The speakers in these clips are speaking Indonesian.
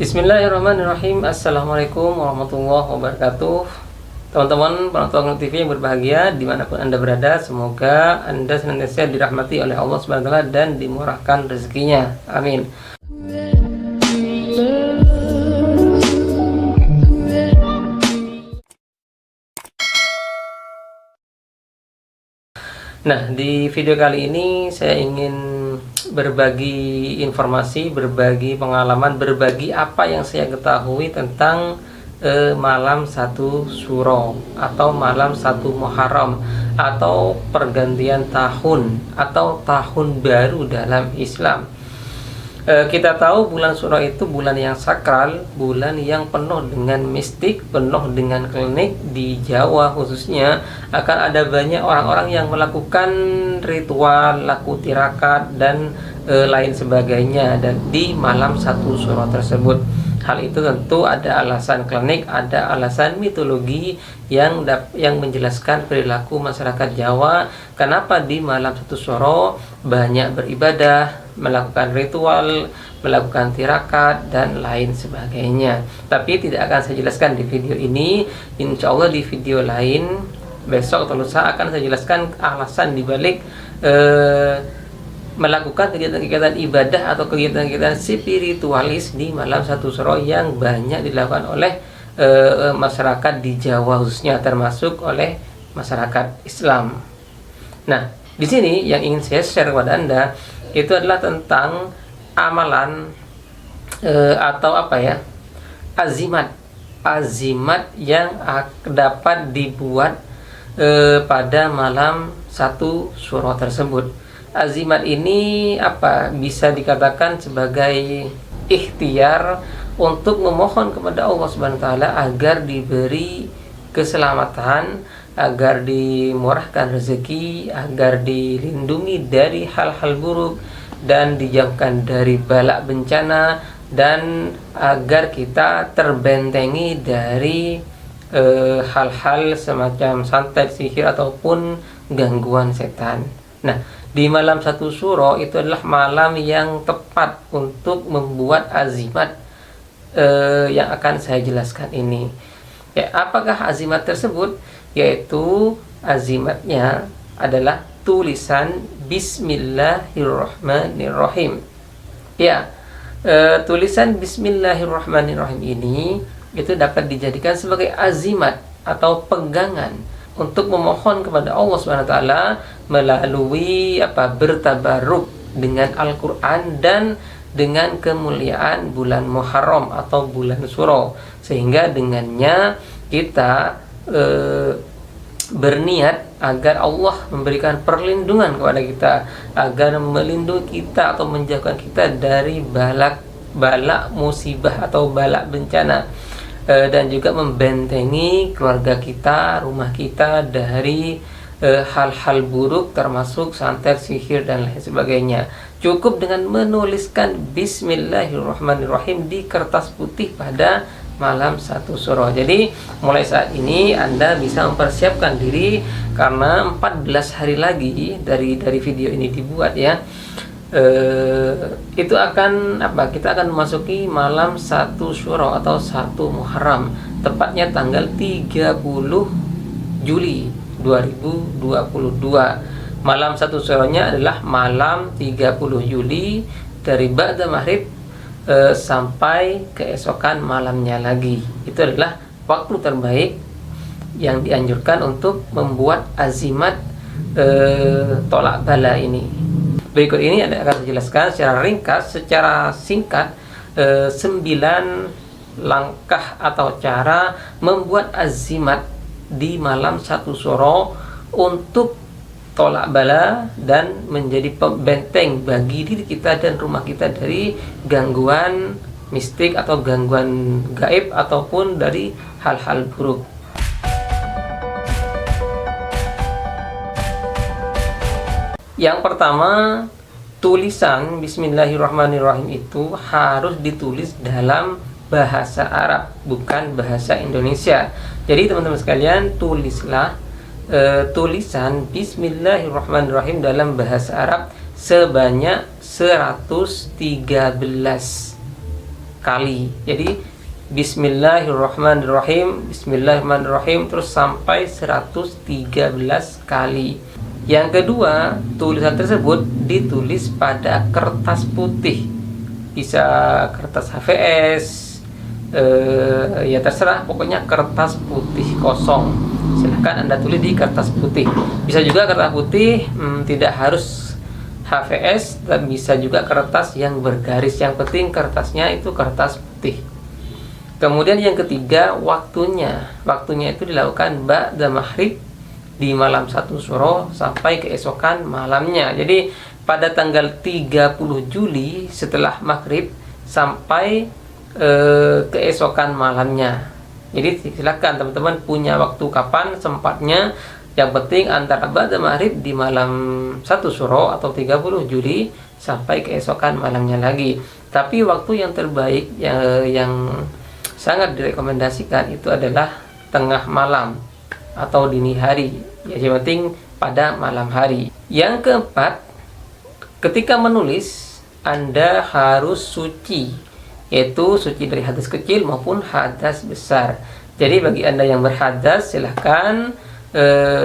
Bismillahirrahmanirrahim. Assalamualaikum warahmatullahi wabarakatuh. Teman-teman penonton TV yang berbahagia dimanapun Anda berada, semoga Anda senantiasa dirahmati oleh Allah SWT dan dimurahkan rezekinya. Amin. Nah, di video kali ini saya ingin berbagi informasi, berbagi pengalaman, berbagi apa yang saya ketahui tentang malam 1 Syuro atau malam 1 Muharram atau pergantian tahun atau tahun baru dalam Islam. Kita tahu bulan Syuro itu bulan yang sakral, bulan yang penuh dengan mistik, penuh dengan klinik. Di Jawa khususnya akan ada banyak orang-orang yang melakukan ritual, laku tirakat dan lain sebagainya dan di malam 1 Syuro tersebut. Hal itu tentu ada alasan klinik, ada alasan mitologi yang menjelaskan perilaku masyarakat Jawa. Kenapa di malam 1 Syuro banyak beribadah, melakukan ritual, melakukan tirakat dan lain sebagainya. Tapi tidak akan saya jelaskan di video ini. Insya Allah di video lain besok atau lusa akan saya jelaskan alasan dibalik melakukan kegiatan-kegiatan ibadah atau kegiatan-kegiatan spiritualis di malam 1 Syuro yang banyak dilakukan oleh masyarakat di Jawa khususnya, termasuk oleh masyarakat Islam. Nah, di sini yang ingin saya share kepada Anda itu adalah tentang amalan atau azimat yang dapat dibuat pada malam 1 Syuro tersebut. Azimat ini bisa dikatakan sebagai ikhtiar untuk memohon kepada Allah Subhanahu wa taala agar diberi keselamatan, agar dimurahkan rezeki, agar dilindungi dari hal-hal buruk dan dijauhkan dari bala bencana, dan agar kita terbentengi dari hal-hal semacam santet, sihir ataupun gangguan setan. Nah, di malam 1 Syuro itu adalah malam yang tepat untuk membuat azimat yang akan saya jelaskan ini. Ya, apakah azimat tersebut? Yaitu azimatnya adalah tulisan Bismillahirrahmanirrahim. Ya, tulisan Bismillahirrahmanirrahim ini itu dapat dijadikan sebagai azimat atau pegangan untuk memohon kepada Allah SWT melalui bertabaruk dengan Al-Quran dan dengan kemuliaan bulan Muharram atau bulan Syuro, sehingga dengannya kita berniat agar Allah memberikan perlindungan kepada kita, agar melindungi kita atau menjauhkan kita dari bala musibah atau bala bencana, dan juga membentengi keluarga kita, rumah kita dari hal-hal buruk termasuk santet, sihir dan lain sebagainya. Cukup dengan menuliskan Bismillahirrahmanirrahim di kertas putih pada malam 1 Syuro. Jadi mulai saat ini Anda bisa mempersiapkan diri, karena 14 hari lagi dari video ini dibuat ya. Itu akan kita akan memasuki malam 1 Syuro atau 1 Muharram, tepatnya tanggal 30 Juli 2022. Malam 1 Syuro-nya adalah malam 30 Juli dari ba'da maghrib sampai keesokan malamnya lagi. Itu adalah waktu terbaik yang dianjurkan untuk membuat azimat tolak bala ini. Berikut ini akan dijelaskan secara ringkas, secara singkat 9 langkah atau cara membuat azimat di malam 1 Syuro untuk tolak bala dan menjadi benteng bagi diri kita dan rumah kita dari gangguan mistik atau gangguan gaib ataupun dari hal-hal buruk. Yang pertama, tulisan Bismillahirrahmanirrahim itu harus ditulis dalam bahasa Arab, bukan bahasa Indonesia. Jadi teman-teman sekalian, tulislah tulisan Bismillahirrahmanirrahim dalam bahasa Arab sebanyak 113. kali. Jadi Bismillahirrahmanirrahim, Bismillahirrahmanirrahim terus sampai 113 kali. Yang kedua, tulisan tersebut ditulis pada kertas putih, bisa kertas HVS, ya terserah, pokoknya kertas putih kosong. Silahkan Anda tulis di kertas putih. Bisa juga kertas putih, tidak harus HVS, dan bisa juga kertas yang bergaris. Yang penting kertasnya itu kertas putih. Kemudian yang ketiga, waktunya itu dilakukan ba'da maghrib di malam 1 Syuro sampai keesokan malamnya. Jadi pada tanggal 30 Juli setelah maghrib sampai keesokan malamnya. Jadi silakan teman-teman punya waktu kapan sempatnya. Yang penting antara ba'da maghrib di malam 1 Syuro atau 30 Juli sampai keesokan malamnya lagi. Tapi waktu yang terbaik yang sangat direkomendasikan itu adalah tengah malam atau dini hari. Ya, yang penting pada malam hari. Yang keempat, ketika menulis Anda harus suci, yaitu suci dari hadas kecil maupun hadas besar. Jadi bagi Anda yang berhadas silahkan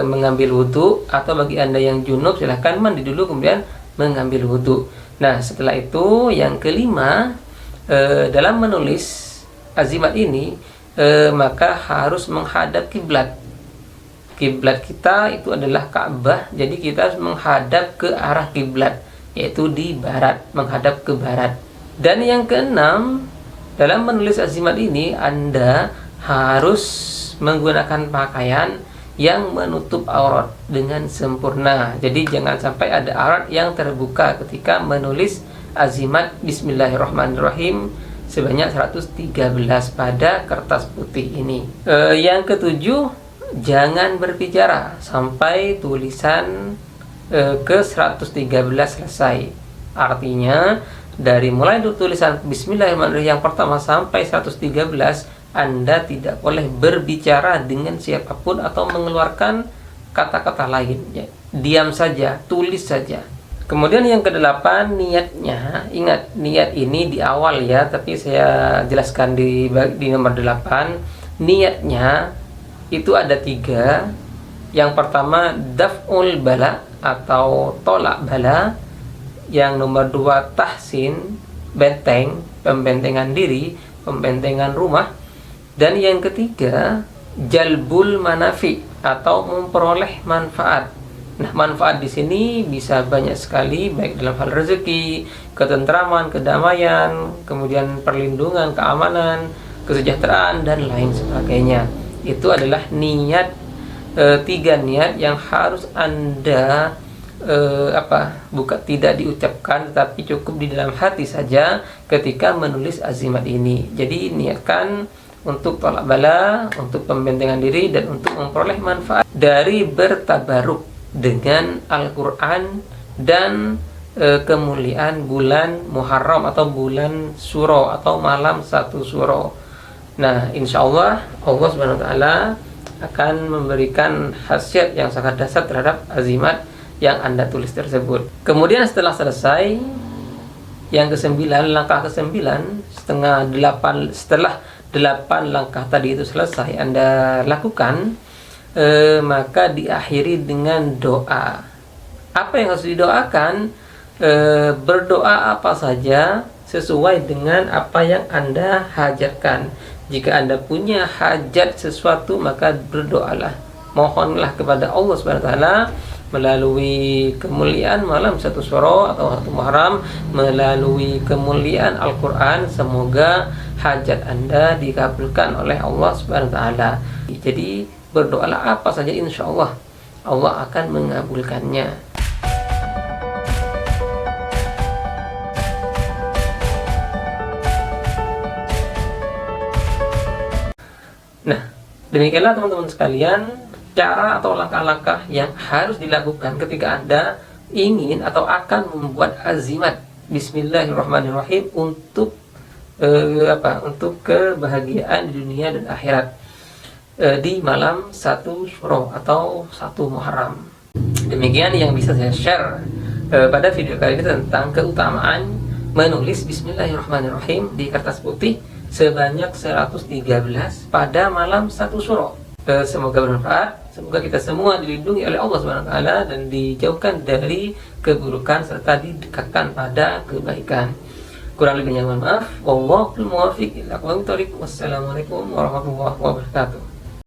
mengambil wudhu, atau bagi Anda yang junub silahkan mandi dulu kemudian mengambil wudhu. Nah, setelah itu yang kelima, dalam menulis azimat ini maka harus menghadap kiblat. Kiblat kita itu adalah Ka'bah, jadi kita harus menghadap ke arah kiblat, yaitu di barat, menghadap ke barat. Dan yang keenam, dalam menulis azimat ini Anda harus menggunakan pakaian yang menutup aurat dengan sempurna. Jadi jangan sampai ada aurat yang terbuka ketika menulis azimat Bismillahirrahmanirrahim sebanyak 113 pada kertas putih ini. Yang ketujuh, jangan berbicara sampai tulisan ke 113 selesai. Artinya dari mulai tulisan Bismillahirrahmanirrahim yang pertama sampai 113, Anda tidak boleh berbicara dengan siapapun atau mengeluarkan kata-kata lain. Ya, diam saja, tulis saja. Kemudian yang kedelapan, niatnya. Ingat, niat ini di awal ya, tapi saya jelaskan di nomor 8. Niatnya itu ada 3. Yang pertama, daf'ul bala atau tolak bala. Yang nomor 2, tahsin, benteng, pembentengan diri, pembentengan rumah. Dan yang ketiga, jalbul manafi atau memperoleh manfaat. Nah, manfaat di sini bisa banyak sekali, baik dalam hal rezeki, ketentraman, kedamaian, kemudian perlindungan, keamanan, kesejahteraan, dan lain sebagainya. Itu adalah niat, 3 niat yang harus Anda tidak diucapkan, tetapi cukup di dalam hati saja ketika menulis azimat ini. Jadi niatkan untuk tolak bala, untuk pembentengan diri, dan untuk memperoleh manfaat dari bertabaruk dengan Al-Quran dan kemuliaan bulan Muharram atau bulan Syuro atau malam 1 Syuro. Nah, insya Allah Subhanahu wa Ta'ala akan memberikan khasiat yang sangat dasar terhadap azimat yang Anda tulis tersebut. Kemudian setelah selesai, yang ke-9, langkah ke-9, setelah 8 langkah tadi itu selesai Anda lakukan, maka diakhiri dengan doa. Apa yang harus didoakan? Berdoa apa saja sesuai dengan apa yang Anda hajatkan. Jika Anda punya hajat sesuatu, maka berdoalah, mohonlah kepada Allah Subhanahu wa Ta'ala melalui kemuliaan malam 1 Syuro atau 1 Muharram, melalui kemuliaan Al-Quran. Semoga hajat Anda dikabulkan oleh Allah Subhanahu wa Ta'ala. Jadi berdoalah apa saja, insya Allah Allah akan mengabulkannya. Nah, demikianlah teman-teman sekalian cara atau langkah-langkah yang harus dilakukan ketika Anda ingin atau akan membuat azimat Bismillahirrahmanirrahim untuk untuk kebahagiaan di dunia dan akhirat di malam 1 Syuro atau 1 Muharram. Demikian yang bisa saya share pada video kali ini tentang keutamaan menulis Bismillahirrahmanirrahim di kertas putih sebanyak 113 pada malam satu syuro. Semoga bermanfaat, semoga kita semua dilindungi oleh Allah Subhanahu wa taala dan dijauhkan dari keburukan serta didekatkan pada kebaikan. Kurang lebihnya mohon maaf. Wallahul muwaffiq ila aqwamit thoriq. Wassalamualaikum warahmatullahi wabarakatuh.